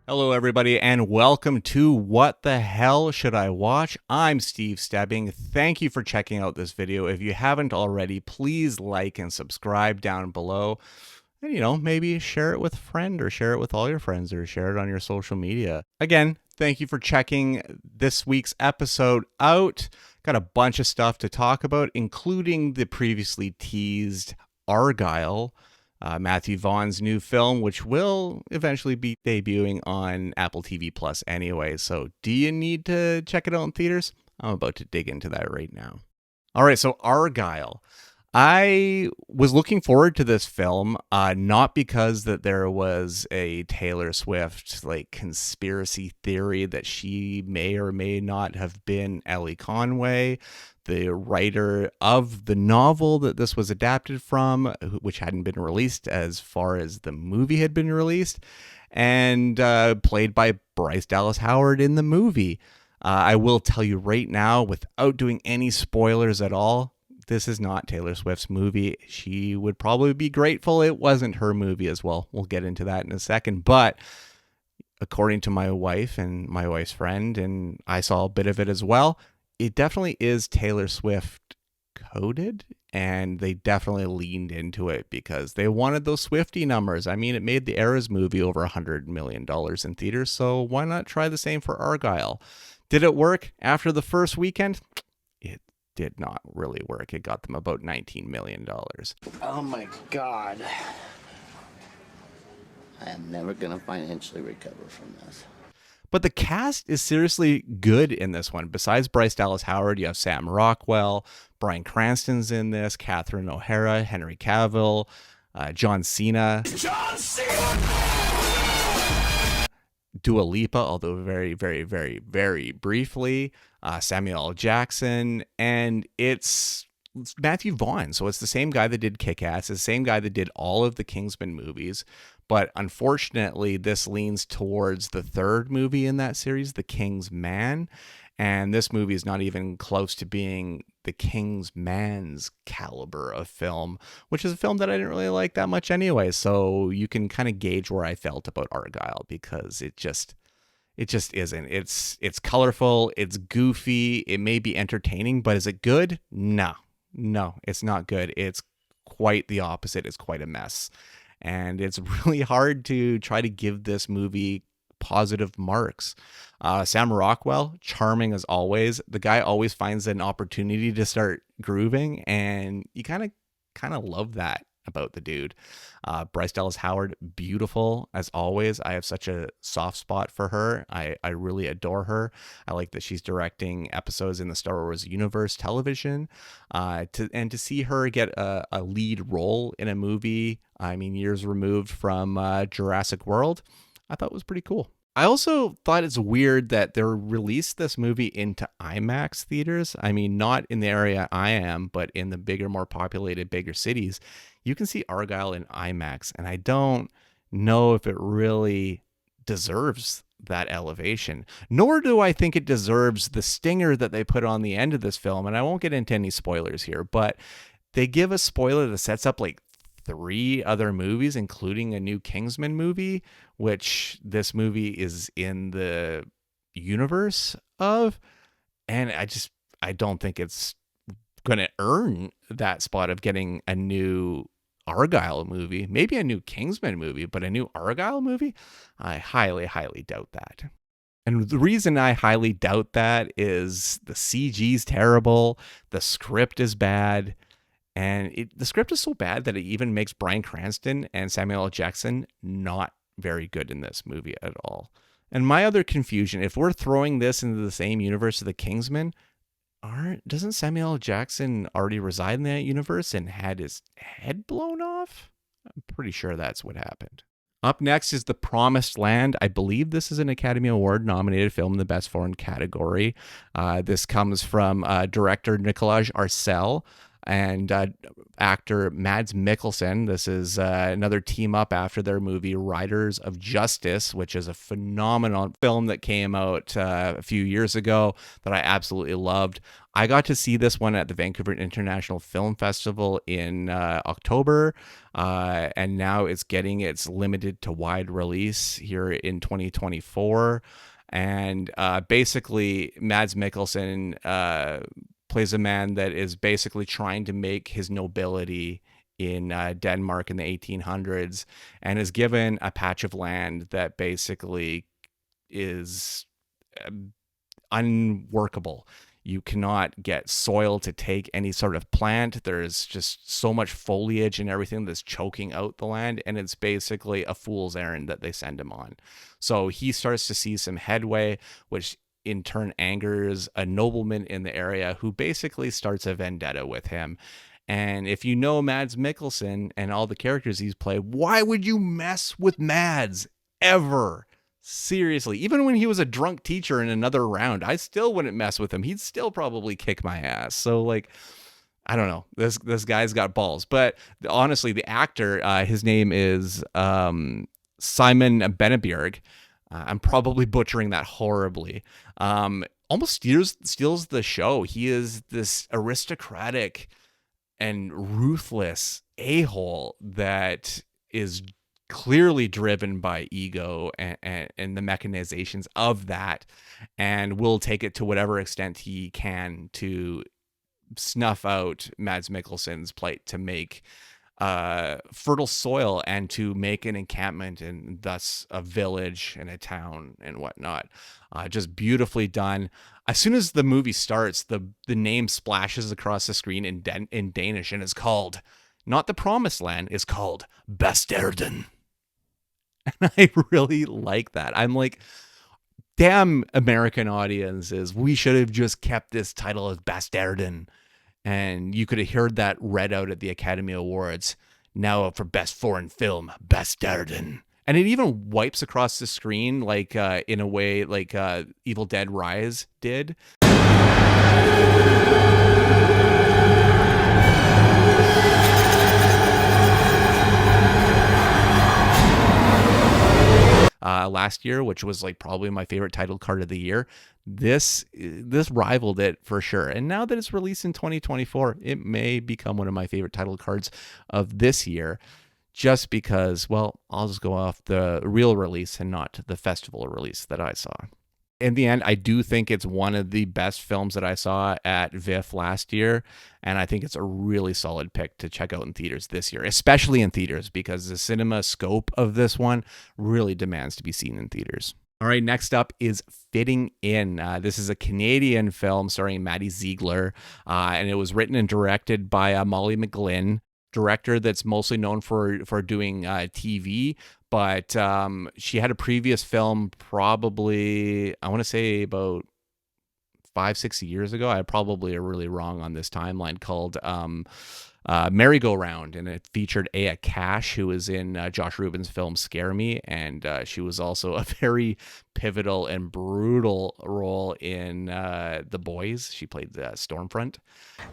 Hello, everybody, and welcome to What the Hell Should I Watch? I'm Steve Stebbing. Thank you for checking out this video. If you haven't already, please like and subscribe down below. And, maybe share it with a friend or share it with all your friends or share it on your social media. Again, thank you for checking this week's episode out. Got a bunch of stuff to talk about, including the previously teased Argylle, Matthew Vaughn's new film, which will eventually be debuting on Apple TV Plus anyway. So do you need to check it out in theaters? I'm about to dig into that right now. All right, so Argylle. I was looking forward to this film, not because that there was a Taylor Swift conspiracy theory that she may or may not have been Ellie Conway, the writer of the novel that this was adapted from, which hadn't been released as far as the movie had been released, and played by Bryce Dallas Howard in the movie. I will tell you right now, without doing any spoilers at all, this is not Taylor Swift's movie. She would probably be grateful it wasn't her movie as well. We'll get into that in a second. But according to my wife and my wife's friend, and I saw a bit of it as well, it definitely is Taylor Swift coded, and they definitely leaned into it because they wanted those Swiftie numbers. I mean, it made the Eras movie over $100 million in theaters, so why not try the same for Argylle? Did it work after the first weekend? It did not really work. It got them about $19 million. Oh my God. I am never going to financially recover from this. But the cast is seriously good in this one. Besides Bryce Dallas Howard, you have Sam Rockwell, Bryan Cranston's in this, Catherine O'Hara, Henry Cavill, John Cena. Dua Lipa, although very, very, very, very briefly, Samuel L. Jackson, and it's Matthew Vaughn. So it's the same guy that did Kick-Ass, it's the same guy that did all of the Kingsman movies. But unfortunately, this leans towards the third movie in that series, The King's Man. And this movie is not even close to being The King's Man's caliber of film, which is a film that I didn't really like that much anyway. So you can kind of gauge where I felt about Argylle, because it just isn't. It's colorful, it's goofy, it may be entertaining, but is it good? No, it's not good. It's quite the opposite. It's quite a mess. And it's really hard to try to give this movie positive marks. Sam Rockwell, charming as always. The guy always finds an opportunity to start grooving, and you kind of love that about the dude. Bryce Dallas Howard, beautiful as always. I have such a soft spot for her. I really adore her. I like that she's directing episodes in the Star Wars universe television. To see her get a lead role in a movie, I mean, years removed from Jurassic World, I thought was pretty cool. I also thought it's weird that they released this movie into IMAX theaters. I mean, not in the area I am, but in the bigger, more populated, bigger cities. You can see Argylle in IMAX, and I don't know if it really deserves that elevation. Nor do I think it deserves the stinger that they put on the end of this film. And I won't get into any spoilers here, but they give a spoiler that sets up 3 other movies, including a new Kingsman movie, which this movie is in the universe of. And I don't think it's going to earn that spot of getting a new Argylle movie, maybe a new Kingsman movie, but a new Argylle movie, I highly, highly doubt that. And the reason I highly doubt that is the CG's terrible, the script is bad, and the script is so bad that it even makes Bryan Cranston and Samuel L. Jackson not very good in this movie at all. And my other confusion, if we're throwing this into the same universe as the Kingsman, doesn't Samuel L. Jackson already reside in that universe and had his head blown off? I'm pretty sure that's what happened. Up next is The Promised Land. I believe this is an Academy Award nominated film in the Best Foreign category. This comes from director Nicolas Arcel. and actor Mads Mikkelsen. This is another team up after their movie Riders of Justice, which is a phenomenal film that came out a few years ago that I absolutely loved. I got to see this one at the Vancouver International Film Festival in October, and now it's getting its limited to wide release here in 2024. And basically, Mads Mikkelsen plays a man that is basically trying to make his nobility in Denmark in the 1800s, and is given a patch of land that basically is unworkable. You cannot get soil to take any sort of plant. There's just so much foliage and everything that's choking out the land, and it's basically a fool's errand that they send him on. So he starts to see some headway, which in turn angers a nobleman in the area who basically starts a vendetta with him. And if you know Mads Mikkelsen and all the characters he's played, why would you mess with Mads ever? Seriously, even when he was a drunk teacher in Another Round, I still wouldn't mess with him. He'd still probably kick my ass. So like, I don't know. This guy's got balls. But honestly, the actor, his name is Simon Benneberg. I'm probably butchering that horribly. Almost steals the show. He is this aristocratic and ruthless a-hole that is clearly driven by ego and the mechanizations of that, and will take it to whatever extent he can to snuff out Mads Mikkelsen's plight to make fertile soil and to make an encampment and thus a village and a town and whatnot. Just beautifully done. As soon as the movie starts, the name splashes across the screen in Danish, and it's called, not the Promised Land, it's called Bastarden. And I really like that. I'm like, damn, American audiences, we should have just kept this title as Bastarden. And you could have heard that read out at the Academy Awards. Now up for Best Foreign Film, Bastarden. And it even wipes across the screen like in a way like Evil Dead Rise did. Last year, which was like probably my favorite title card of the year. This rivaled it for sure. And now that it's released in 2024, it may become one of my favorite title cards of this year, just because, well, I'll just go off the real release and not the festival release that I saw. In the end, I do think it's one of the best films that I saw at VIFF last year, and I think it's a really solid pick to check out in theaters this year, especially in theaters, because the cinema scope of this one really demands to be seen in theaters. All right, next up is Fitting In. This is a Canadian film starring Maddie Ziegler, and it was written and directed by Molly McGlynn, director that's mostly known for doing TV, but she had a previous film probably, I want to say about 5-6 years ago. I probably are really wrong on this timeline, called Merry-Go-Round, and it featured Aya Cash, who was in Josh Rubin's film Scare Me, and she was also a very pivotal and brutal role in The Boys. She played Stormfront.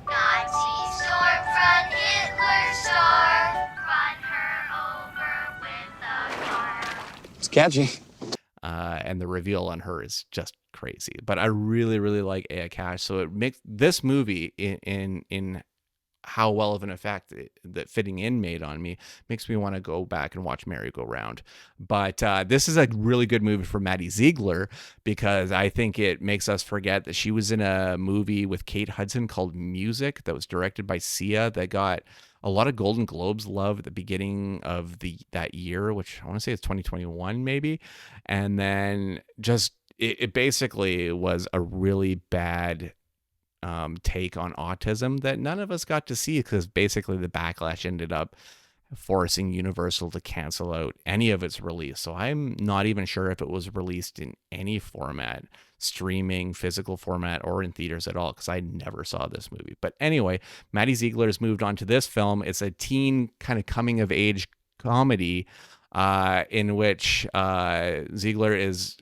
Nazi Stormfront, Hitler star, run her over with a car. It's catchy. And the reveal on her is just crazy. But I really, really like Aya Cash, so it makes this movie in how well of an effect that Fitting In made on me makes me want to go back and watch Merry-Go-Round. But this is a really good movie for Maddie Ziegler, because I think it makes us forget that she was in a movie with Kate Hudson called Music that was directed by Sia that got a lot of Golden Globes love at the beginning of that year, which I want to say it's 2021 maybe. And then just it basically was a really bad take on autism that none of us got to see, because basically the backlash ended up forcing Universal to cancel out any of its release. So I'm not even sure if it was released in any format, streaming, physical format, or in theaters at all, because I never saw this movie. But anyway, Maddie Ziegler has moved on to this film. It's a teen kind of coming of age comedy in which Ziegler is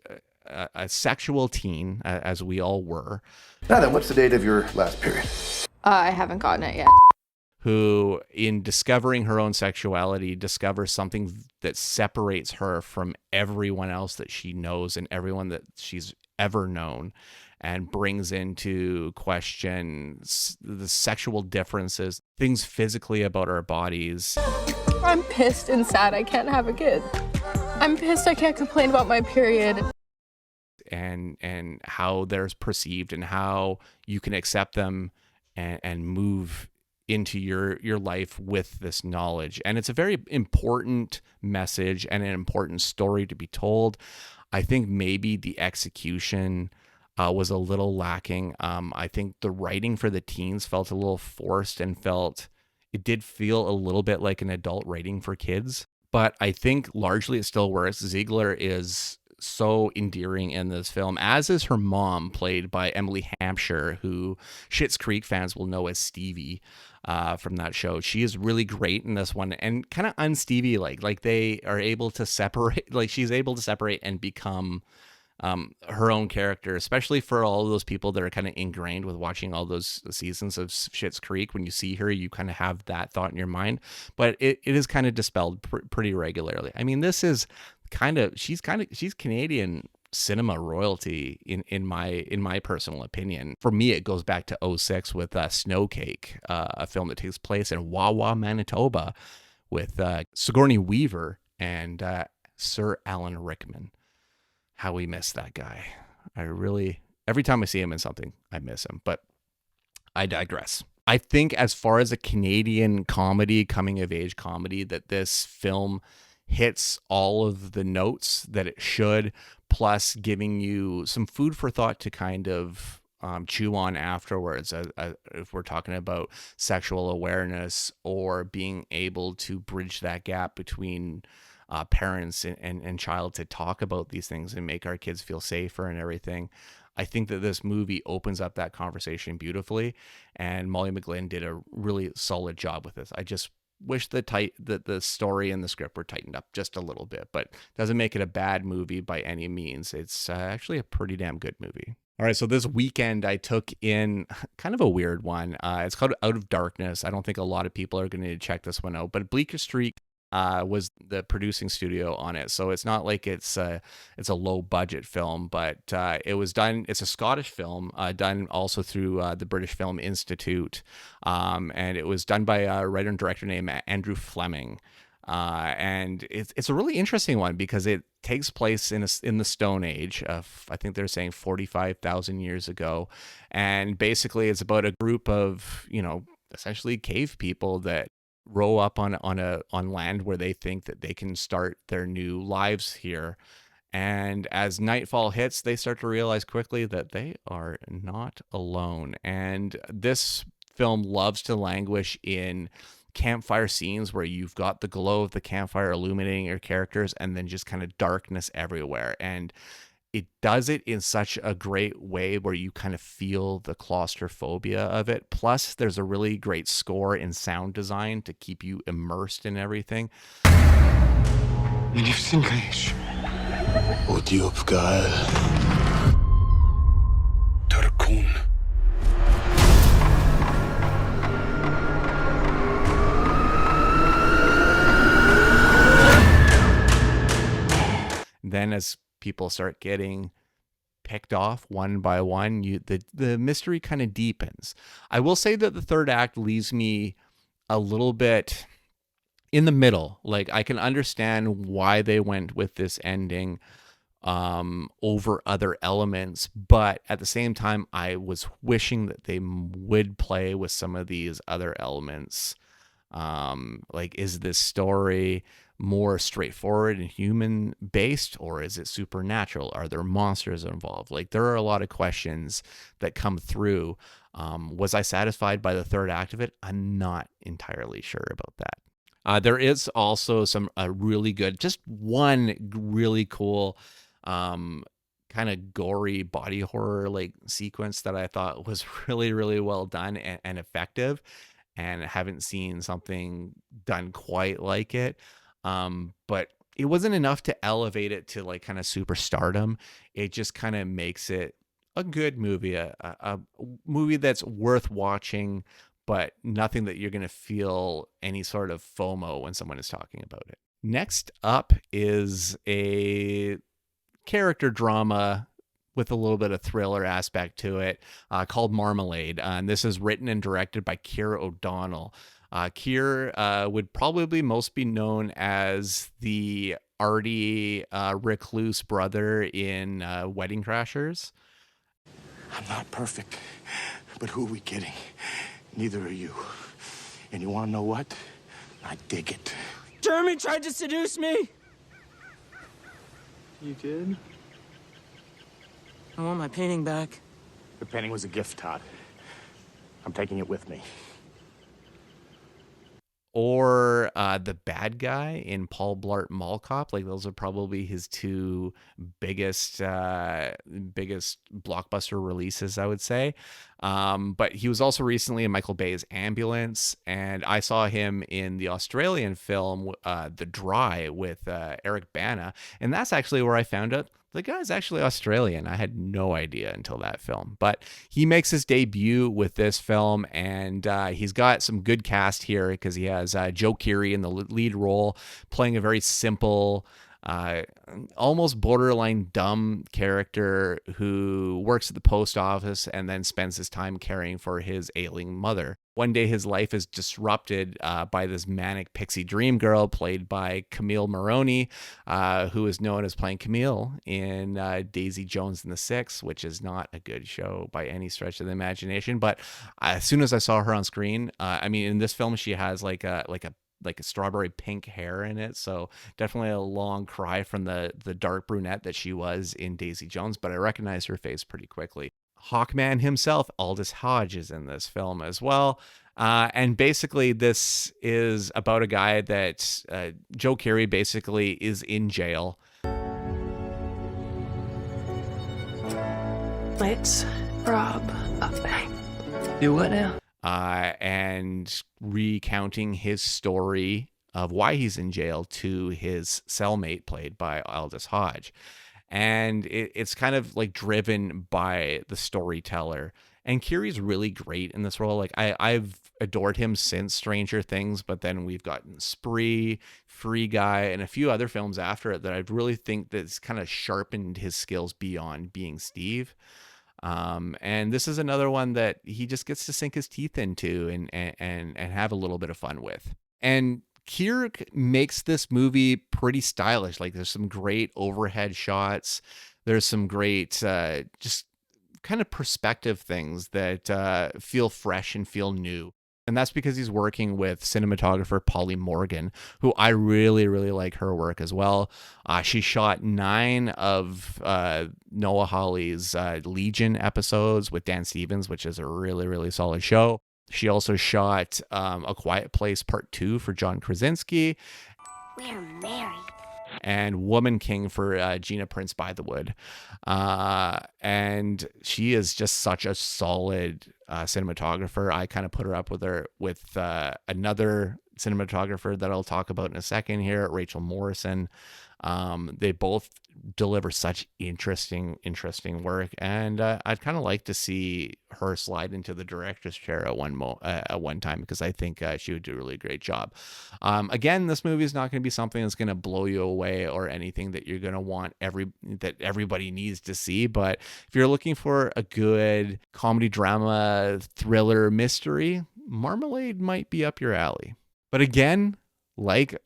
a sexual teen, as we all were. Now then, what's the date of your last period? I haven't gotten it yet. who, in discovering her own sexuality, discovers something that separates her from everyone else that she knows and everyone that she's ever known, and brings into question the sexual differences, things physically about our bodies. I'm pissed and sad I can't have a kid. I'm pissed I can't complain about my period. And how they're perceived and how you can accept them and move into your life with this knowledge. And it's a very important message and an important story to be told. I think maybe the execution was a little lacking. I think the writing for the teens felt a little forced and it did feel a little bit like an adult writing for kids. But I think largely it still works. Ziegler is so endearing in this film, as is her mom, played by Emily Hampshire, who Schitt's Creek fans will know as Stevie from that show. She is really great in this one, and kind of un-Stevie like they are able to separate, like she's able to separate and become her own character, especially for all of those people that are kind of ingrained with watching all those seasons of Schitt's Creek. When you see her, you kind of have that thought in your mind, but it is kind of dispelled pretty regularly. I mean, this is she's Canadian cinema royalty in my personal opinion. For me, it goes back to 2006 with Snowcake, a film that takes place in Wawa, Manitoba, with Sigourney Weaver and Sir Alan Rickman. How we miss that guy. Every time I see him in something, I miss him, but I digress. I think as far as a Canadian comedy, coming of age comedy, that this film hits all of the notes that it should, plus giving you some food for thought to kind of chew on afterwards, if we're talking about sexual awareness or being able to bridge that gap between parents and child to talk about these things and make our kids feel safer and everything. I think that this movie opens up that conversation beautifully, and Molly McGlynn did a really solid job with this. I just wish that the story and the script were tightened up just a little bit, but doesn't make it a bad movie by any means. It's actually a pretty damn good movie. All right, so this weekend I took in kind of a weird one. It's called Out of Darkness. I don't think a lot of people are going to check this one out, but Bleecker Street was the producing studio on it, so it's not like it's a low budget film, but it was done. It's a Scottish film done also through the British Film Institute, and it was done by a writer and director named Andrew Fleming, and it's a really interesting one because it takes place in the Stone Age of, I think they're saying 45,000 years ago, and basically it's about a group of essentially cave people that row up on land where they think that they can start their new lives here. And as nightfall hits, they start to realize quickly that they are not alone. And this film loves to languish in campfire scenes where you've got the glow of the campfire illuminating your characters and then just kind of darkness everywhere. And it does it in such a great way where you kind of feel the claustrophobia of it. Plus, there's a really great score and sound design to keep you immersed in everything. Then as people start getting picked off one by one, the mystery kind of deepens. I will say that the third act leaves me a little bit in the middle. Like, I can understand why they went with this ending over other elements, but at the same time, I was wishing that they would play with some of these other elements. Like, is this story more straightforward and human based, or is it supernatural? Are there monsters involved? Like, there are a lot of questions that come through. Was I satisfied by the third act of it? I'm not entirely sure about that. There is also some really good, just one really cool kind of gory body horror like sequence that I thought was really, really well done and effective, and haven't seen something done quite like it. But it wasn't enough to elevate it to like kind of superstardom. It just kind of makes it a good movie, a movie that's worth watching, but nothing that you're going to feel any sort of FOMO when someone is talking about it. Next up is a character drama with a little bit of thriller aspect to it, called Marmalade. And this is written and directed by Keir O'Donnell. Keir would probably most be known as the arty recluse brother in Wedding Crashers. I'm not perfect, but who are we kidding? Neither are you. And you want to know what? I dig it. Jeremy tried to seduce me! You did? I want my painting back. The painting was a gift, Todd. I'm taking it with me. Or the bad guy in Paul Blart Mall Cop. Like, those are probably his two biggest blockbuster releases, I would say. But he was also recently in Michael Bay's Ambulance, and I saw him in the Australian film The Dry with Eric Bana, and that's actually where I found out the guy's actually Australian. I had no idea until that film. But he makes his debut with this film, and he's got some good cast here because he has Joe Keery in the lead role, playing a very simple, almost borderline dumb character who works at the post office and then spends his time caring for his ailing mother. One day his life is disrupted by this manic pixie dream girl played by Camille Maroney, who is known as playing Camille in Daisy Jones and the Six, which is not a good show by any stretch of the imagination. But as soon as I saw her on screen, I mean, in this film, she has like a strawberry pink hair in it. So definitely a long cry from the dark brunette that she was in Daisy Jones, but I recognized her face pretty quickly. Hawkman himself, Aldous Hodge, is in this film as well. And basically this is about a guy that Joe Keery basically is in jail. Let's rob a bank. Do what now? And recounting his story of why he's in jail to his cellmate, played by Aldous Hodge. And it's kind of like driven by the storyteller. And Keery's really great in this role. Like I've adored him since Stranger Things, but then we've gotten Spree, Free Guy, and a few other films after it that I really think that's kind of sharpened his skills beyond being Steve. And this is another one that he just gets to sink his teeth into and have a little bit of fun with. And Keir makes this movie pretty stylish. Like, there's some great overhead shots. There's some great, just kind of perspective things that feel fresh and feel new. And that's because he's working with cinematographer Polly Morgan, who I really, really like her work as well. She shot 9 of Noah Hawley's Legion episodes with Dan Stevens, which is a really, really solid show. She also shot A Quiet Place Part 2 for John Krasinski. We're married. And Woman King for Gina Prince Bythewood. And she is just such a solid cinematographer. I kind of put her up with another cinematographer that I'll talk about in a second here, Rachel Morrison. They both deliver such interesting work, and I'd kind of like to see her slide into the director's chair at one time, because I think she would do a really great job. Again, this movie is not going to be something that's going to blow you away or anything that you're going to want that everybody needs to see, but if you're looking for a good comedy, drama, thriller, mystery, Marmalade might be up your alley. But again, like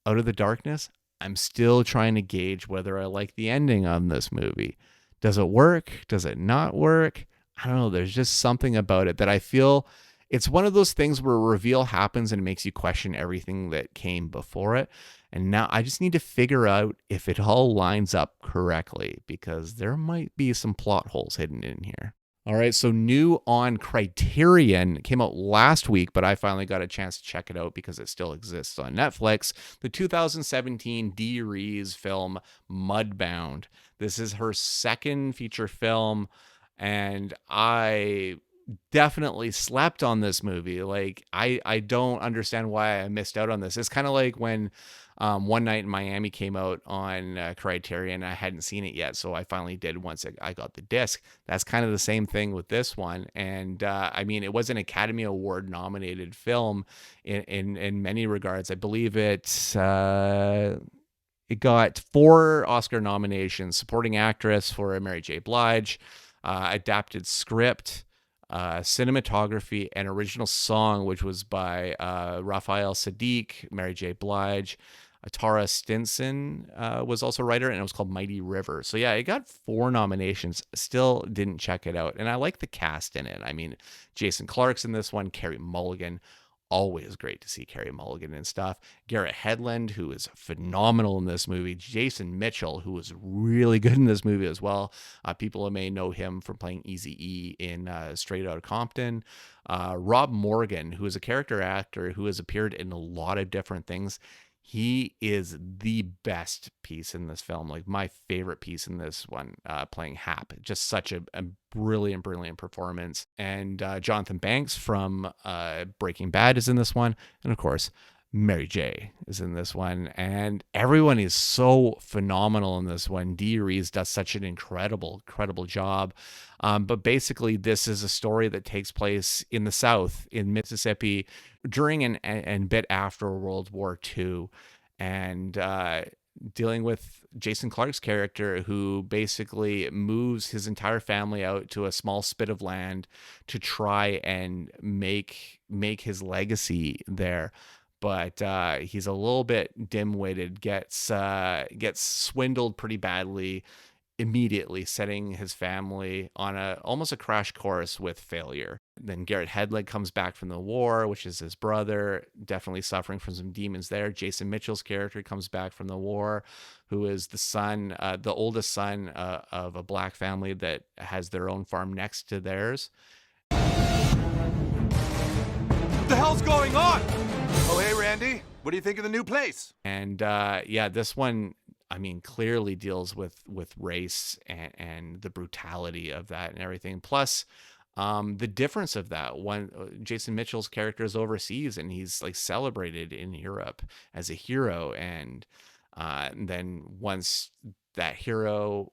Out of the Darkness, I'm still trying to gauge whether I like the ending on this movie. Does it work? Does it not work? I don't know. There's just something about it that I feel it's one of those things where a reveal happens and it makes you question everything that came before it. And now I just need to figure out if it all lines up correctly, because there might be some plot holes hidden in here. All right, so new on Criterion, came out last week, but I finally got a chance to check it out because it still exists on Netflix. The 2017 Dee Rees film Mudbound. This is her second feature film, and I definitely slept on this movie. Like, I don't understand why I missed out on this. It's kind of like when One Night in Miami came out on Criterion. I hadn't seen it yet, so I finally did once I got the disc. That's kind of the same thing with this one. And I mean, it was an Academy Award nominated film in many regards. I believe it got 4 Oscar nominations: supporting actress for Mary J. Blige, adapted script, cinematography, and original song, which was by Raphael Sadiq, Mary J. Blige. Tara Stinson was also a writer, and it was called Mighty River. So yeah, it got 4 nominations. Still didn't check it out. And I like the cast in it. I mean, Jason Clarke's in this one, Carey Mulligan. Always great to see Carey Mulligan and stuff. Garrett Hedlund, who is phenomenal in this movie. Jason Mitchell, who was really good in this movie as well. People may know him from playing Eazy-E in Straight Outta Compton. Rob Morgan, who is a character actor who has appeared in a lot of different things. He is the best piece in this film, like my favorite piece in this one, playing Hap. Just such a brilliant performance. And Jonathan Banks from Breaking Bad is in this one. And of course, Mary J is in this one. And everyone is so phenomenal in this one. Dee Rees does such an incredible job. But basically, this is a story that takes place in the South, in Mississippi, during and bit after World War II, and dealing with Jason Clarke's character, who basically moves his entire family out to a small spit of land to try and make his legacy there. But he's a little bit dim-witted, gets swindled pretty badly immediately, setting his family on almost a crash course with failure. Then Garrett Hedlund comes back from the war, which is his brother, definitely suffering from some demons there. Jason Mitchell's character comes back from the war, who is the son, the oldest son of a black family that has their own farm next to theirs. What the hell's going on? Oh, hey, Randy. What do you think of the new place? And yeah, this one, I mean, clearly deals with race and the brutality of that and everything. Plus, the difference of that, when Jason Mitchell's character is overseas and he's like celebrated in Europe as a hero, and then once that hero,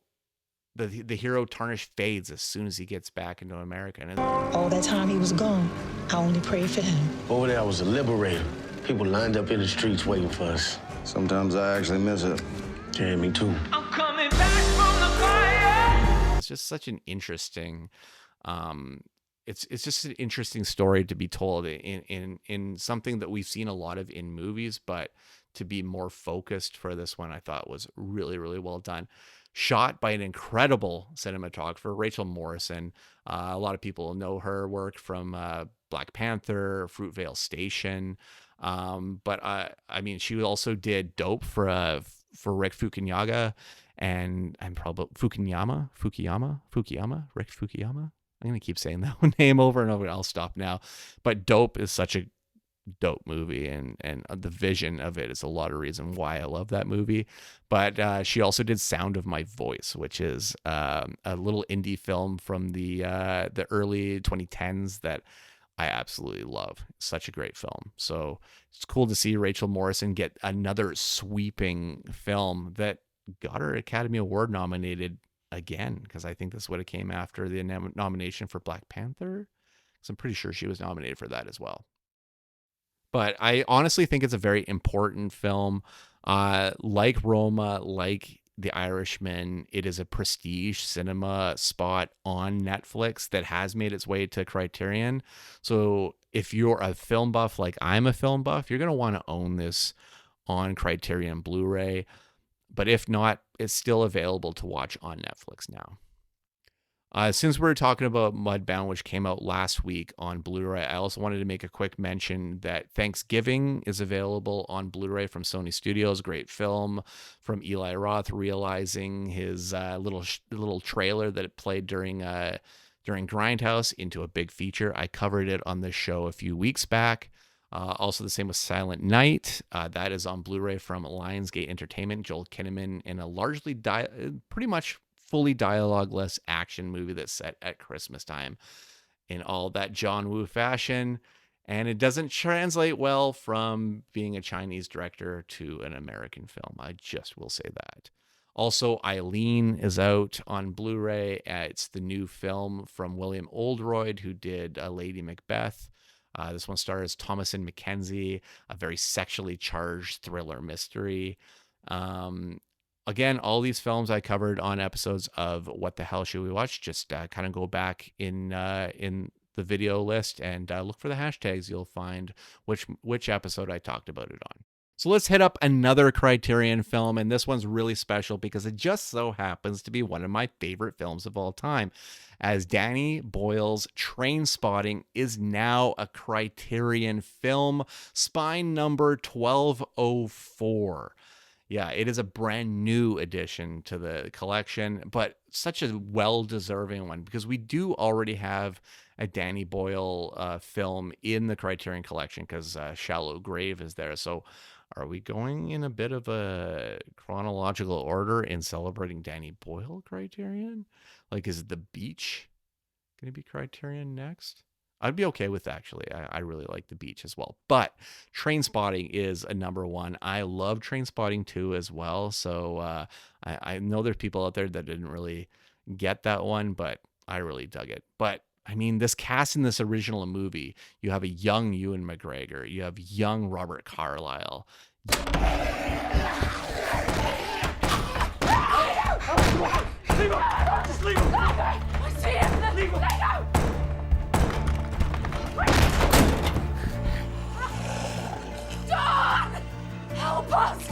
the hero tarnish fades as soon as he gets back into America. And all that time he was gone, I only prayed for him. Over there, I was a liberator. People lined up in the streets waiting for us. Sometimes I actually miss it. Yeah, me too. I'm coming back from the fire. It's just such an interesting, it's just an interesting story to be told in something that we've seen a lot of in movies, but to be more focused for this one, I thought was really, really well done. Shot by an incredible cinematographer, Rachel Morrison. A lot of people know her work from Black Panther, Fruitvale Station. But I mean, she also did Dope for Rick Fukunaga, and I'm probably Fukuyama, Rick Fukuyama. I'm gonna keep saying that name over and over. I'll stop now. But Dope is such a dope movie, and the vision of it is a lot of reason why I love that movie. But she also did Sound of My Voice, which is a little indie film from the early 2010s that I absolutely love. Such a great film. So it's cool to see Rachel Morrison get another sweeping film that got her Academy Award nominated again, because I think this would have came after the nomination for Black Panther. So I'm pretty sure she was nominated for that as well. But I honestly think it's a very important film. Like Roma, like The Irishman, it is a prestige cinema spot on Netflix that has made its way to Criterion. So if you're a film buff like I'm a film buff, you're going to want to own this on Criterion Blu-ray. But if not, it's still available to watch on Netflix now. Since we're talking about Mudbound, which came out last week on Blu-ray, I also wanted to make a quick mention that Thanksgiving is available on Blu-ray from Sony Studios. Great film from Eli Roth, realizing his little trailer that it played during Grindhouse into a big feature. I covered it on this show a few weeks back. Also the same with Silent Night. That is on Blu-ray from Lionsgate Entertainment. Joel Kinnaman in a largely pretty much fully dialogue-less action movie that's set at Christmas time in all that John Woo fashion. And it doesn't translate well from being a Chinese director to an American film. I just will say that. Also, Eileen is out on Blu-ray. It's the new film from William Oldroyd, who did Lady Macbeth. This one stars Thomasin McKenzie, a very sexually charged thriller mystery. Again, all these films I covered on episodes of What the Hell Should We Watch. Just kind of go back in the video list and look for the hashtags. You'll find which episode I talked about it on. So let's hit up another Criterion film, and this one's really special because it just so happens to be one of my favorite films of all time, as Danny Boyle's Trainspotting is now a Criterion film, spine number 1204. Yeah, it is a brand new addition to the collection, but such a well-deserving one because we do already have a Danny Boyle film in the Criterion Collection because Shallow Grave is there. So are we going in a bit of a chronological order in celebrating Danny Boyle Criterion? Like, is The Beach going to be Criterion next? I'd be okay with actually. I really like The Beach as well. But Trainspotting is a number one. I love Trainspotting 2 as well. So I know there's people out there that didn't really get that one, but I really dug it. But I mean, this cast in this original movie, you have a young Ewan McGregor, you have young Robert Carlyle. Leave him! Just leave him! I see him! Leave him! Dawn! Help us!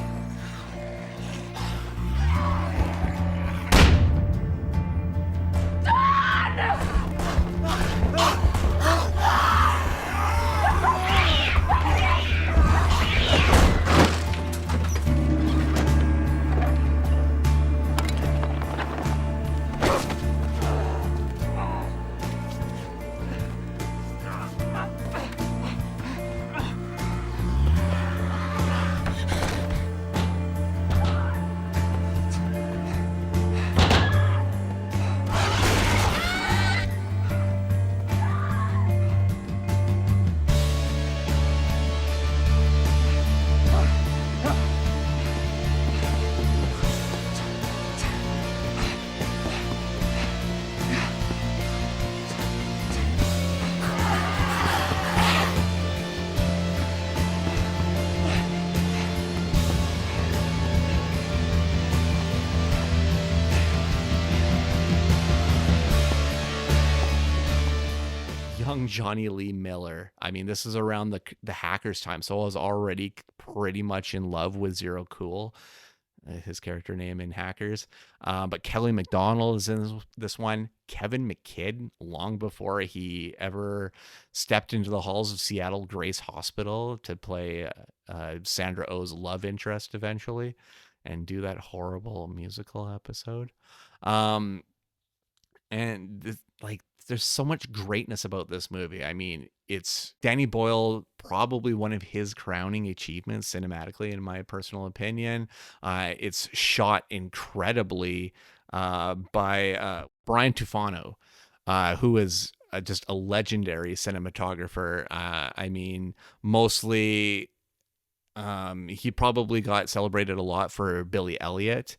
Johnny Lee Miller. I mean, this is around the Hackers time, so I was already pretty much in love with Zero Cool, his character name in Hackers. But Kelly MacDonald is in this one. Kevin McKidd, long before he ever stepped into the halls of Seattle Grace Hospital to play Sandra Oh's love interest eventually and do that horrible musical episode. There's so much greatness about this movie. I mean, it's Danny Boyle, probably one of his crowning achievements cinematically, in my personal opinion. It's shot incredibly by Brian Tufano, who is just a legendary cinematographer. I mean, mostly he probably got celebrated a lot for Billy Elliot.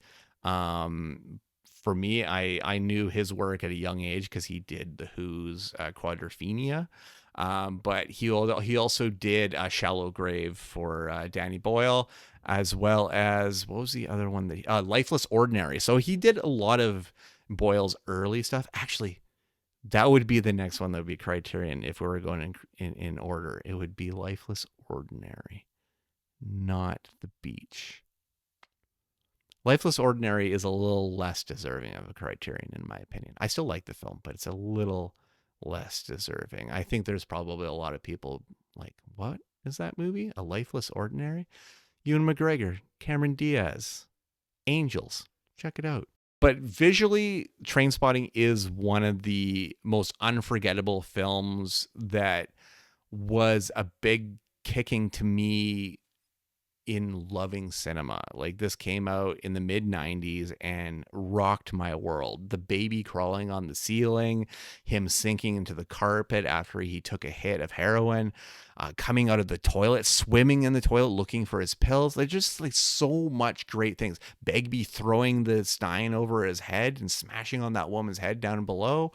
For me, I knew his work at a young age because he did The Who's Quadrophenia. But he also did Shallow Grave for Danny Boyle, as well as, what was the other one? Lifeless Ordinary. So he did a lot of Boyle's early stuff. Actually, that would be the next one that would be Criterion if we were going in order. It would be Lifeless Ordinary, not The Beach. Lifeless Ordinary is a little less deserving of a Criterion, in my opinion. I still like the film, but it's a little less deserving. I think there's probably a lot of people like, what is that movie? A Lifeless Ordinary? Ewan McGregor, Cameron Diaz, Angels. Check it out. But visually, Trainspotting is one of the most unforgettable films that was a big kicking to me in loving cinema. Like, this came out in the mid 90s and rocked my world. The baby crawling on the ceiling, him sinking into the carpet after he took a hit of heroin, coming out of the toilet, swimming in the toilet looking for his pills. Like, just like so much great things. Begbie throwing the stein over his head and smashing on that woman's head down below.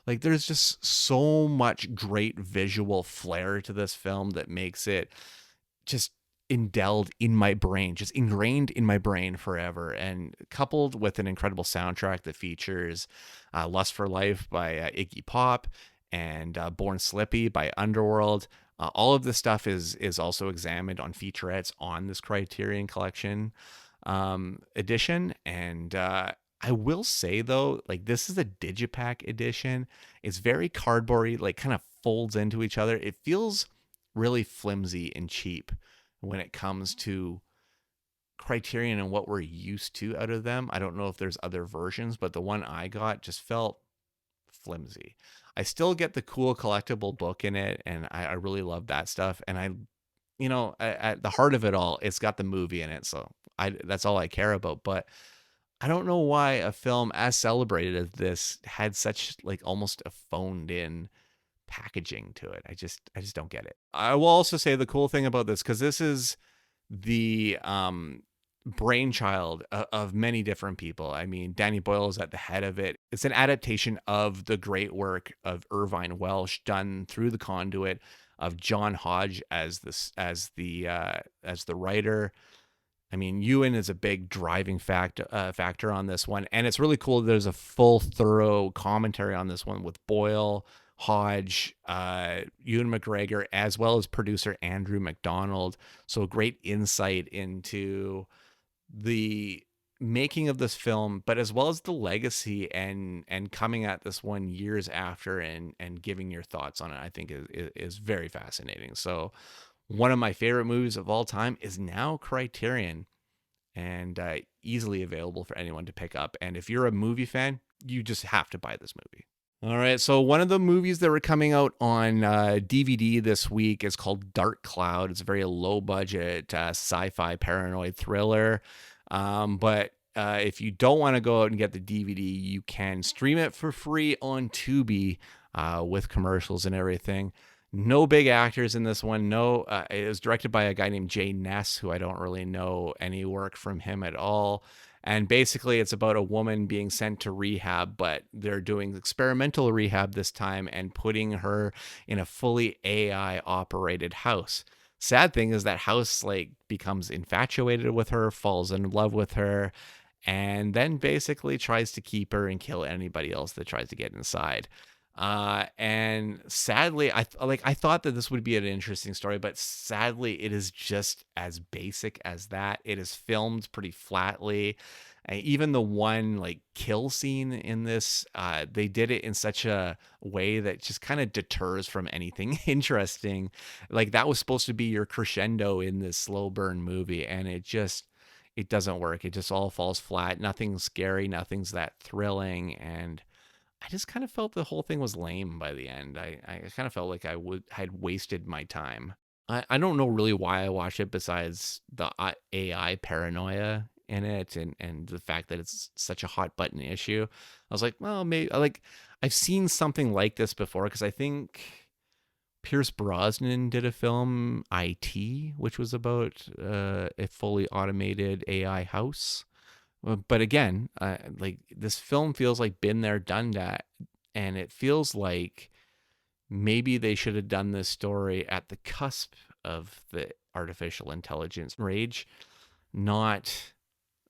Like, there's just so much great visual flair to this film that makes it just ingrained in my brain forever. And coupled with an incredible soundtrack that features Lust for Life by Iggy Pop and Born Slippy by Underworld. All of this stuff is also examined on featurettes on this Criterion Collection edition. And I will say, though, like, this is a digipack edition. It's very cardboardy, like kind of folds into each other. It feels really flimsy and cheap when it comes to Criterion and what we're used to out of them. I don't know if there's other versions, but the one I got just felt flimsy. I still get the cool collectible book in it, and I really love that stuff. And at the heart of it all, it's got the movie in it, so that's all I care about. But I don't know why a film as celebrated as this had such like almost a phoned in packaging to it. I just don't get it. I will also say the cool thing about this, because this is the brainchild of many different people. I mean, Danny Boyle is at the head of it. It's an adaptation of the great work of Irvine Welsh done through The Conduit, of John Hodge as the writer. I mean, Ewan is a big driving factor on this one, and it's really cool. There's a full, thorough commentary on this one with Boyle, Hodge, Ewan McGregor, as well as producer Andrew McDonald. So a great insight into the making of this film, but as well as the legacy and coming at this one years after and giving your thoughts on it, I think is very fascinating. So one of my favorite movies of all time is now Criterion, and easily available for anyone to pick up. And if you're a movie fan, you just have to buy this movie. All right, so one of the movies that were coming out on DVD this week is called Dark Cloud. It's a very low-budget sci-fi paranoid thriller. But if you don't want to go out and get the DVD, you can stream it for free on Tubi with commercials and everything. No big actors in this one. It was directed by a guy named Jay Ness, who I don't really know any work from him at all. And basically, it's about a woman being sent to rehab, but they're doing experimental rehab this time and putting her in a fully AI-operated house. Sad thing is that house becomes infatuated with her, falls in love with her, and then basically tries to keep her and kill anybody else that tries to get inside. And sadly, I thought that this would be an interesting story, but sadly, it is just as basic as that. It is filmed pretty flatly. Even the one kill scene in this, they did it in such a way that just kind of deters from anything interesting. Like, that was supposed to be your crescendo in this slow burn movie, and it doesn't work. It just all falls flat. Nothing's scary. Nothing's that thrilling. And I just kind of felt the whole thing was lame by the end. I kind of felt like I had wasted my time. I don't know really why I watched it besides the AI paranoia in it and the fact that it's such a hot button issue. I was like, well, maybe I've seen something like this before, because I think Pierce Brosnan did a film, IT, which was about a fully automated AI house. But again, this film feels like been there, done that. And it feels like maybe they should have done this story at the cusp of the artificial intelligence rage. Not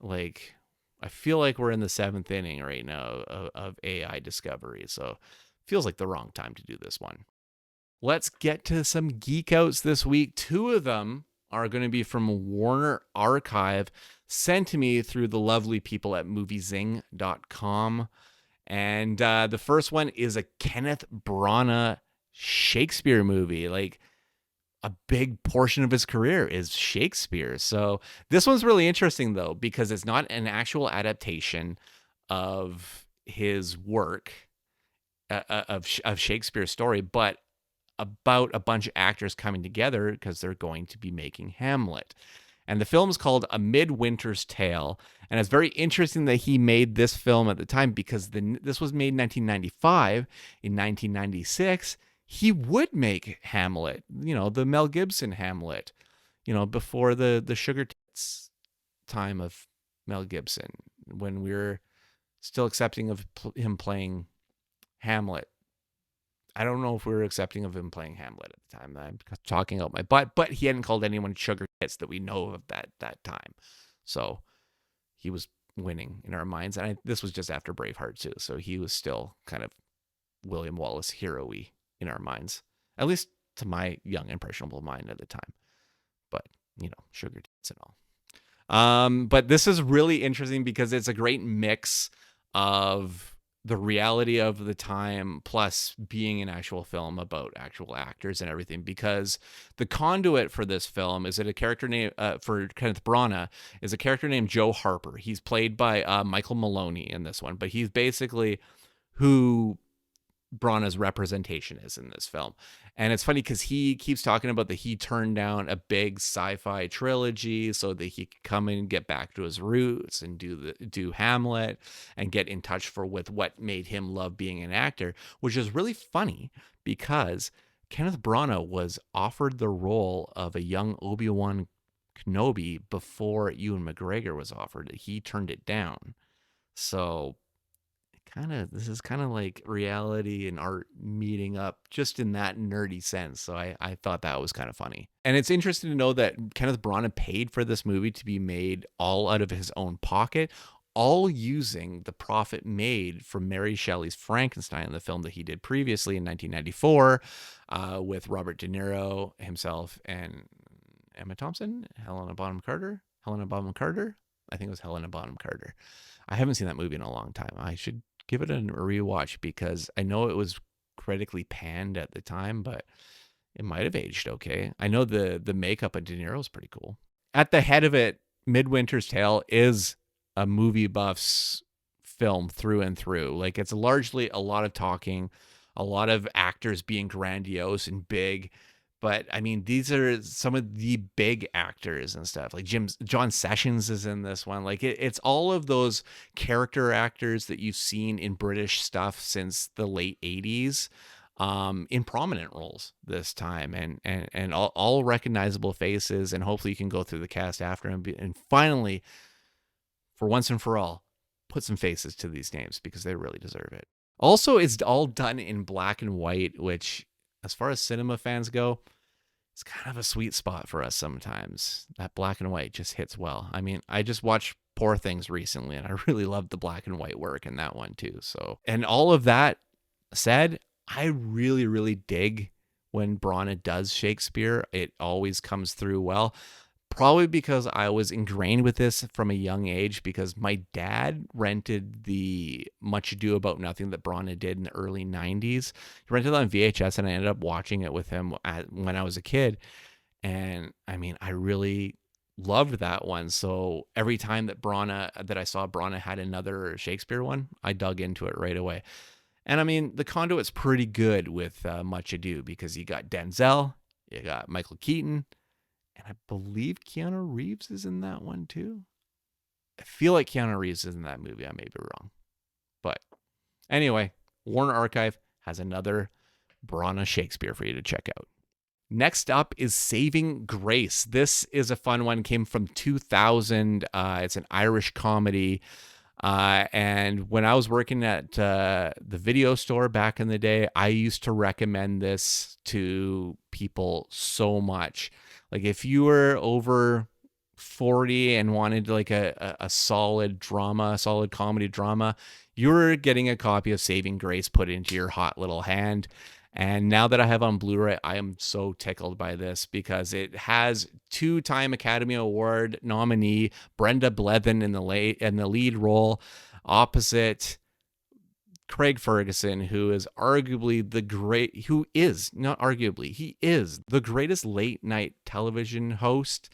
I feel like we're in the 7th inning right now of AI discovery. So it feels like the wrong time to do this one. Let's get to some geek outs this week. 2 of them are going to be from Warner Archive, sent to me through the lovely people at moviezing.com. And the first one is a Kenneth Branagh Shakespeare movie. A big portion of his career is Shakespeare. So this one's really interesting, though, because it's not an actual adaptation of his work, of Shakespeare's story, but about a bunch of actors coming together because they're going to be making Hamlet. And the film is called A Midwinter's Tale. And it's very interesting that he made this film at the time, because this was made in 1995. In 1996, he would make Hamlet, the Mel Gibson Hamlet, before the sugar tits time of Mel Gibson, when we were still accepting of him playing Hamlet. I don't know if we were accepting of him playing Hamlet at the time. I'm talking out my butt, but he hadn't called anyone sugar tits that we know of that time. So he was winning in our minds. And this was just after Braveheart too. So he was still kind of William Wallace hero-y in our minds, at least to my young, impressionable mind at the time. But, sugar tits and all. But this is really interesting because it's a great mix of the reality of the time plus being an actual film about actual actors and everything, because the conduit for this film is that a character named for Kenneth Branagh is a character named Joe Harper. He's played by Michael Maloney in this one, but he's basically who Branagh's representation is in this film. And it's funny because he keeps talking about that he turned down a big sci-fi trilogy so that he could come and get back to his roots and do Hamlet and get in touch with what made him love being an actor, which is really funny because Kenneth Branagh was offered the role of a young Obi-Wan Kenobi before Ewan McGregor was offered it. He turned it down. So this is kind of like reality and art meeting up just in that nerdy sense. So I thought that was kind of funny. And it's interesting to know that Kenneth Branagh paid for this movie to be made all out of his own pocket, all using the profit made from Mary Shelley's Frankenstein, the film that he did previously in 1994 with Robert De Niro himself and Emma Thompson, Helena Bonham Carter. I think it was Helena Bonham Carter. I haven't seen that movie in a long time. I should give it a rewatch because I know it was critically panned at the time, but it might have aged okay. I know the makeup of De Niro is pretty cool. At the head of it, Midwinter's Tale is a movie buff's film through and through. Like, it's largely a lot of talking, a lot of actors being grandiose and big. But I mean, these are some of the big actors and stuff. Like John Sessions is in this one. Like it's all of those character actors that you've seen in British stuff since the late 80s, in prominent roles this time, and all recognizable faces. And hopefully you can go through the cast after him and finally, for once and for all, put some faces to these names because they really deserve it. Also, it's all done in black and white, which, as far as cinema fans go, it's kind of a sweet spot for us sometimes. That black and white just hits well. I mean, I just watched Poor Things recently, and I really loved the black and white work in that one too. So, and all of that said, I really, really dig when Branagh does Shakespeare. It always comes through well. Probably because I was ingrained with this from a young age, because my dad rented the Much Ado About Nothing that Branagh did in the early 90s. He rented it on VHS, and I ended up watching it with him when I was a kid. And I mean, I really loved that one. So every time that I saw Branagh had another Shakespeare one, I dug into it right away. And I mean, the conduit's pretty good with Much Ado, because you got Denzel, you got Michael Keaton, and I believe Keanu Reeves is in that one too. I feel like Keanu Reeves is in that movie. I may be wrong. But anyway, Warner Archive has another Branagh Shakespeare for you to check out. Next up is Saving Grace. This is a fun one. Came from 2000. It's an Irish comedy. And when I was working at the video store back in the day, I used to recommend this to people so much. Like, if you were over 40 and wanted like a solid drama, solid comedy drama, you were getting a copy of Saving Grace put into your hot little hand. And now that I have on Blu-ray, I am so tickled by this because it has 2-time Academy Award nominee Brenda Blethyn in the lead role, opposite Craig Ferguson, who is he is the greatest late night television host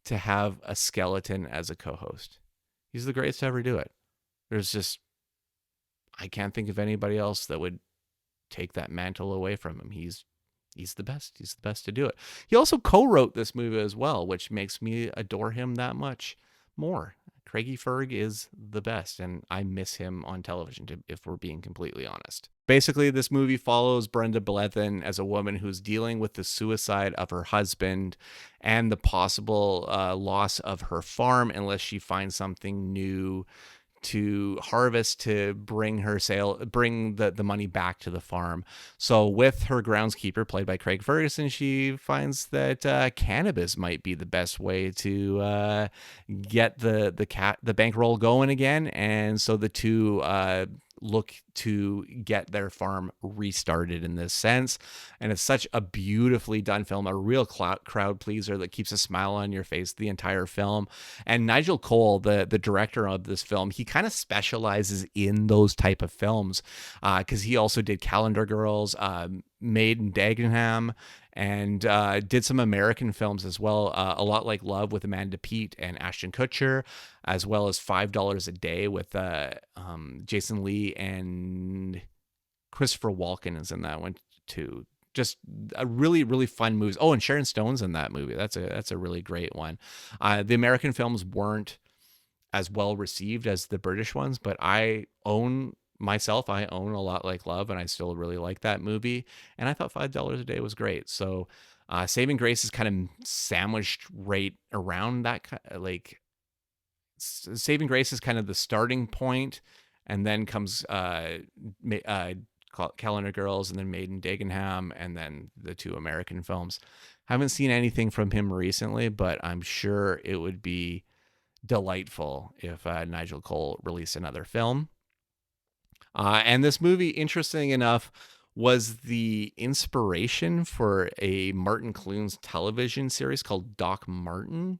to have a skeleton as a co-host. He's the greatest to ever do it. I can't think of anybody else that would take that mantle away from him. He's he's the best. He's the best to do it. He also co-wrote this movie as well, which makes me adore him that much more. Craigie Ferg is the best, and I miss him on television, if we're being completely honest. Basically, this movie follows Brenda Blethyn as a woman who's dealing with the suicide of her husband and the possible loss of her farm unless she finds something new to harvest to bring the money back to the farm. So with her groundskeeper, played by Craig Ferguson, she finds that cannabis might be the best way to get the bankroll going again, and so the two look to get their farm restarted in this sense. And it's such a beautifully done film, a real crowd pleaser that keeps a smile on your face the entire film. And Nigel Cole, the director of this film, he kind of specializes in those type of films because he also did Calendar Girls, Made in Dagenham, and did some American films as well, a lot like Love with Amanda Peet and Ashton Kutcher, as well as $5 a Day with Jason Lee, and Christopher Walken is in that one too. Just a really, really fun movie. Oh, and Sharon Stone's in that movie. That's a really great one. The American films weren't as well received as the British ones, but I own A Lot Like Love, and I still really like that movie. And I thought $5 a Day was great. So Saving Grace is kind of sandwiched right around that. Like Saving Grace is kind of the starting point, and then comes Calendar Girls, and then Made in Dagenham, and then the two American films. Haven't seen anything from him recently, but I'm sure it would be delightful if Nigel Cole released another film. And this movie, interesting enough, was the inspiration for a Martin Clunes television series called Doc Martin.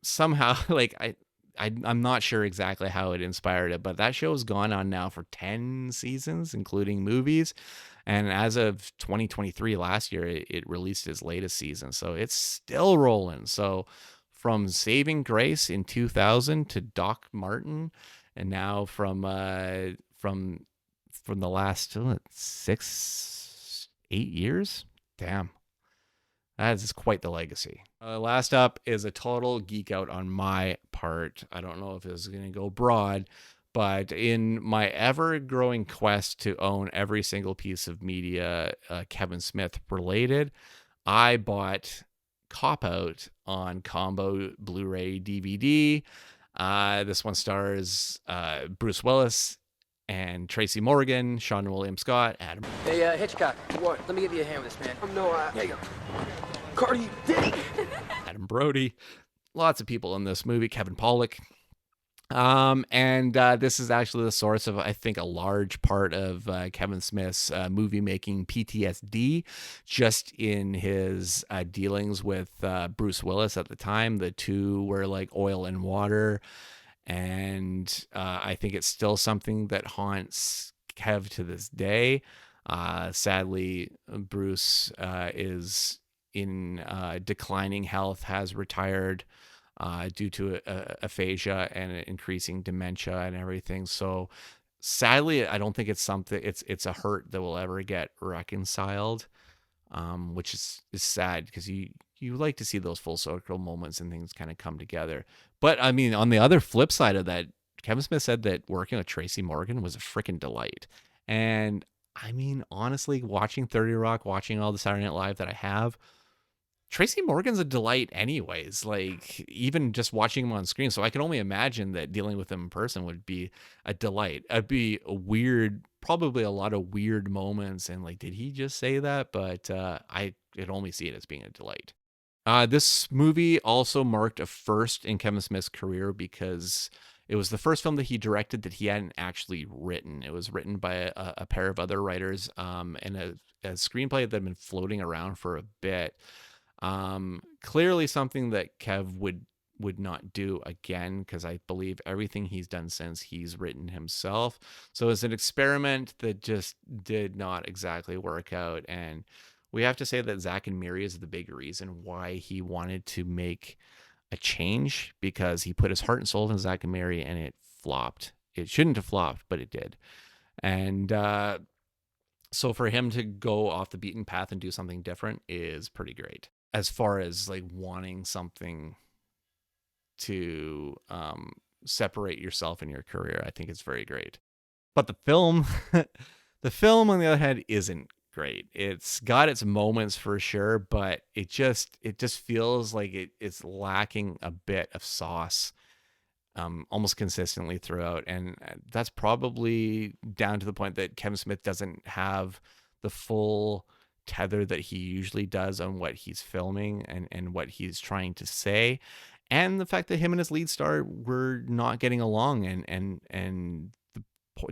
Somehow, like I'm not sure exactly how it inspired it, but that show has gone on now for 10 seasons, including movies. And as of 2023, last year, it released its latest season. So it's still rolling. So from Saving Grace in 2000 to Doc Martin, and now from the last 8 years, damn, that is quite the legacy. Last up is a total geek out on my part. I don't know if this is going to go broad, but in my ever-growing quest to own every single piece of media Kevin Smith related, I bought Cop Out on combo Blu-ray DVD. This one stars Bruce Willis and Tracy Morgan, Sean William Scott, Adam. Hey, Hitchcock, what? Let me give you a hand with this, man. There you go. Cardi, Diddy. Adam Brody. Lots of people in this movie. Kevin Pollak. And this is actually the source of, I think, a large part of Kevin Smith's movie-making PTSD, just in his dealings with Bruce Willis at the time. The two were like oil and water, and I think it's still something that haunts Kev to this day. Sadly, Bruce is in declining health, has retired due to aphasia and increasing dementia and everything. So sadly, I don't think it's something, it's a hurt that will ever get reconciled, which is sad, because you like to see those full circle moments and things kind of come together. But I mean, on the other flip side of that, Kevin Smith said that working with Tracy Morgan was a freaking delight. And I mean, honestly, watching 30 Rock, watching all the Saturday Night Live that I have, Tracy Morgan's a delight anyways, like even just watching him on screen. So I can only imagine that dealing with him in person would be a delight. It'd be a weird, probably a lot of weird moments. And like, did he just say that? But I could only see it as being a delight. This movie also marked a first in Kevin Smith's career, because it was the first film that he directed that he hadn't actually written. It was written by a pair of other writers, and a screenplay that had been floating around for a bit. Clearly something that Kev would not do again, because I believe everything he's done since he's written himself. So it's an experiment that just did not exactly work out. And we have to say that Zack and Miri is the big reason why he wanted to make a change, because he put his heart and soul in Zack and Miri and it flopped. It shouldn't have flopped, but it did. And So for him to go off the beaten path and do something different is pretty great. As far as like wanting something to separate yourself in your career, I think it's very great. But the film, the film on the other hand, isn't great. It's got its moments for sure, but it just feels like it's lacking a bit of sauce almost consistently throughout. And that's probably down to the point that Kevin Smith doesn't have the full tether that he usually does on what he's filming and what he's trying to say. And the fact that him and his lead star were not getting along and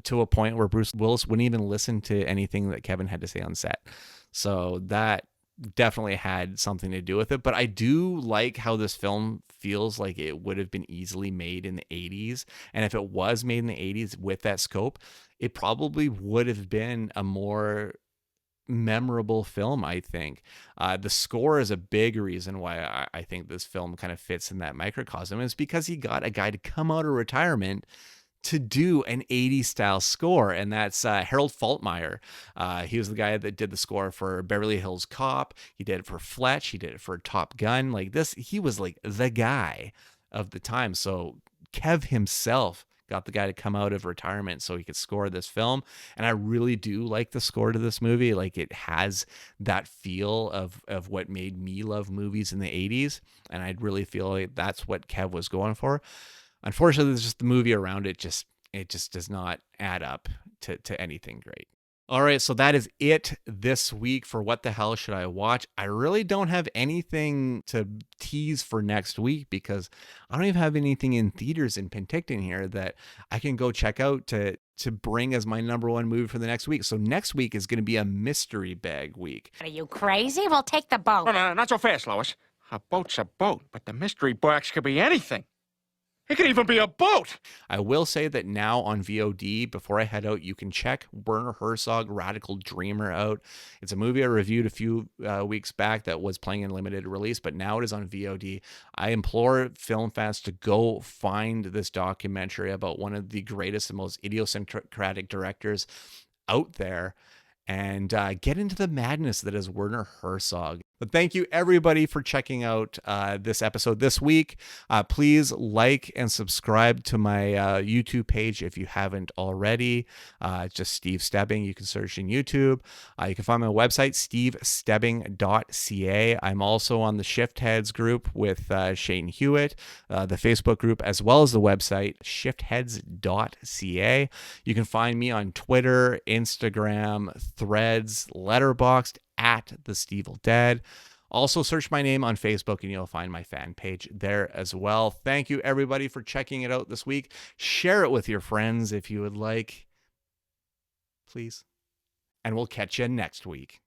to a point where Bruce Willis wouldn't even listen to anything that Kevin had to say on set. So that definitely had something to do with it. But I do like how this film feels like it would have been easily made in the 80s. And if it was made in the 80s with that scope, it probably would have been a more memorable film, I think. The score is a big reason why I think this film kind of fits in that microcosm. It's because he got a guy to come out of retirement to do an 80s style score, and that's Harold Faltermeyer. He was the guy that did the score for Beverly Hills Cop. He did it for Fletch. He did it for Top Gun. Like this, he was like the guy of the time. So Kev himself got the guy to come out of retirement so he could score this film. And I really do like the score to this movie. Like it has that feel of what made me love movies in the 80s. And I really feel like that's what Kev was going for. Unfortunately, there's just the movie around it just does not add up to anything great. All right, so that is it this week for What the Hell Should I Watch? I really don't have anything to tease for next week because I don't even have anything in theaters in Penticton here that I can go check out to bring as my number one movie for the next week. So next week is going to be a mystery bag week. Are you crazy? We'll take the boat. No, not so fast, Lois. A boat's a boat, but the mystery box could be anything. It could even be a boat. I will say that now on VOD, before I head out, you can check Werner Herzog Radical Dreamer out. It's a movie I reviewed a few weeks back that was playing in limited release, but now it is on VOD. I implore film fans to go find this documentary about one of the greatest and most idiosyncratic directors out there and get into the madness that is Werner Herzog. But thank you everybody for checking out this episode this week. Please like and subscribe to my YouTube page if you haven't already. Just Steve Stebbing. You can search in YouTube. You can find my website, stevestebbing.ca. I'm also on the Shift Heads group with Shane Hewitt, the Facebook group, as well as the website, shiftheads.ca. You can find me on Twitter, Instagram, Threads, Letterboxd, at the Stevel Dead. Also search my name on Facebook and you'll find my fan page there as well. Thank you everybody for checking it out this week. Share it with your friends if you would like, please. And we'll catch you next week.